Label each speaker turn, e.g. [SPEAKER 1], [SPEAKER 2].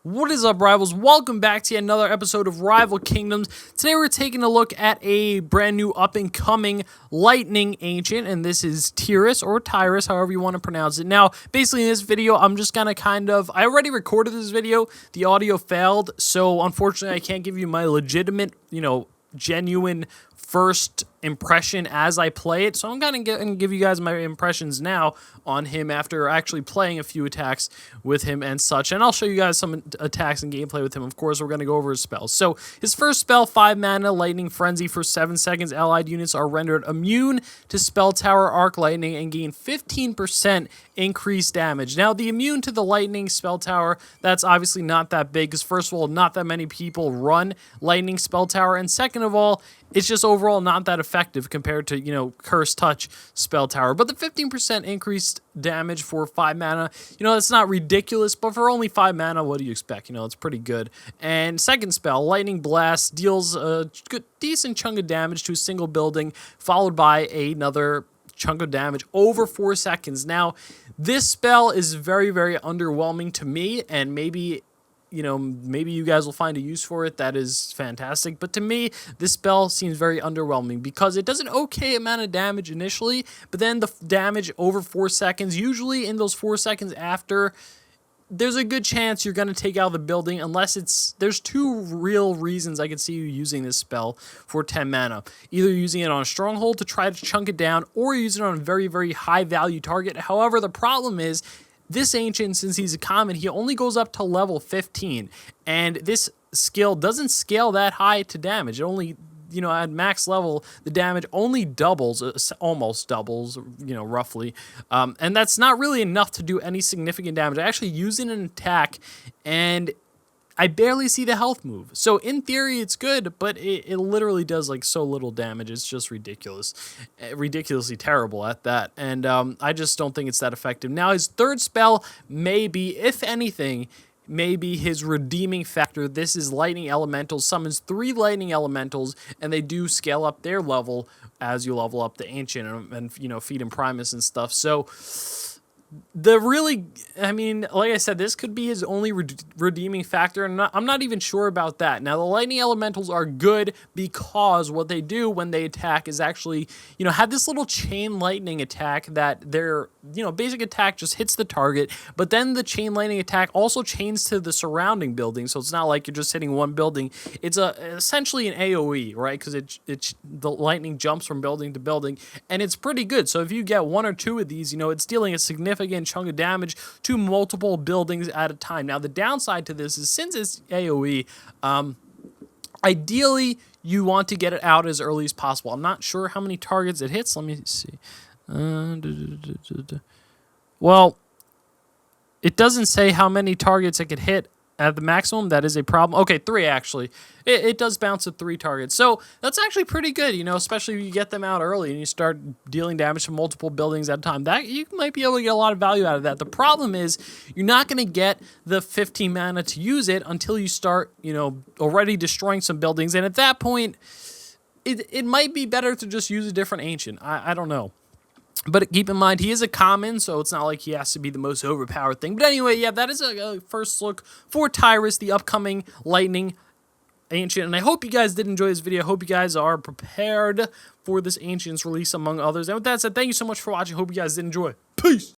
[SPEAKER 1] What is up, rivals? Welcome back to another episode of Rival Kingdoms. Today we're taking a look at a brand new up-and-coming lightning ancient, and this is Tyrus, or Tyrus, however you want to pronounce it. Now, basically in this video, I'm just gonna I already recorded this video, the audio failed, so unfortunately I can't give you my legitimate, genuine first impression as I play it. So I'm gonna give you guys my impressions now on him after actually playing a few attacks with him and such. And I'll show you guys some attacks and gameplay with him. Of course, we're gonna go over his spells. So his first spell, 5 mana, Lightning Frenzy for 7 seconds. Allied units are rendered immune to Spell Tower Arc Lightning and gain 15% increased damage. Now, the immune to the Lightning Spell Tower, that's obviously not that big, because first of all, not that many people run Lightning Spell Tower, and second of all, it's just overall not that effective compared to, Curse Touch Spell Tower. But the 15% increased damage for 5 mana, that's not ridiculous, but for only 5 mana, what do you expect? It's pretty good. And second spell, Lightning Blast, deals a decent chunk of damage to a single building, followed by another chunk of damage over 4 seconds. Now, this spell is very, very underwhelming to me, and maybe you guys will find a use for it. That is fantastic. But to me, this spell seems very underwhelming because it does an okay amount of damage initially, but then the damage over 4 seconds, usually in those 4 seconds after, there's a good chance you're going to take out the building unless there's 2 real reasons I could see you using this spell for 10 mana. Either using it on a stronghold to try to chunk it down, or using it on a very, very high value target. However, the problem is, this ancient, since he's a common, he only goes up to level 15, and this skill doesn't scale that high to damage. It only, at max level, the damage only doubles, almost doubles, roughly, and that's not really enough to do any significant damage. I actually use it in an attack, and I barely see the health move. So in theory, it's good, but it literally does like so little damage. It's just ridiculous, ridiculously terrible at that. And I just don't think it's that effective. Now, his third spell may be, if anything, maybe his redeeming factor. This is Lightning Elementals. Summons 3 Lightning Elementals, and they do scale up their level as you level up the Ancient and feed him Primus and stuff. So like I said, this could be his only redeeming factor, and I'm not even sure about that. Now, the Lightning Elementals are good because what they do when they attack is actually, have this little chain lightning attack that their, basic attack just hits the target, but then the chain lightning attack also chains to the surrounding building, so it's not like you're just hitting one building. It's essentially an AoE, right? Because the lightning jumps from building to building, and it's pretty good. So if you get 1 or 2 of these, it's dealing a significant chunk of damage to multiple buildings at a time. Now, the downside to this is, since it's AoE, ideally you want to get it out as early as possible. I'm not sure how many targets it hits. Let me see. Well, it doesn't say how many targets it could hit at the maximum. That is a problem. Okay, 3 actually. It does bounce at 3 targets. So that's actually pretty good, especially if you get them out early and you start dealing damage to multiple buildings at a time. That you might be able to get a lot of value out of that. The problem is you're not going to get the 15 mana to use it until you start, already destroying some buildings. And at that point, it might be better to just use a different ancient. I don't know. But keep in mind, he is a common, so it's not like he has to be the most overpowered thing. But anyway, yeah, that is a first look for Tyrus, the upcoming Lightning Ancient. And I hope you guys did enjoy this video. I hope you guys are prepared for this Ancient's release, among others. And with that said, thank you so much for watching. Hope you guys did enjoy. Peace!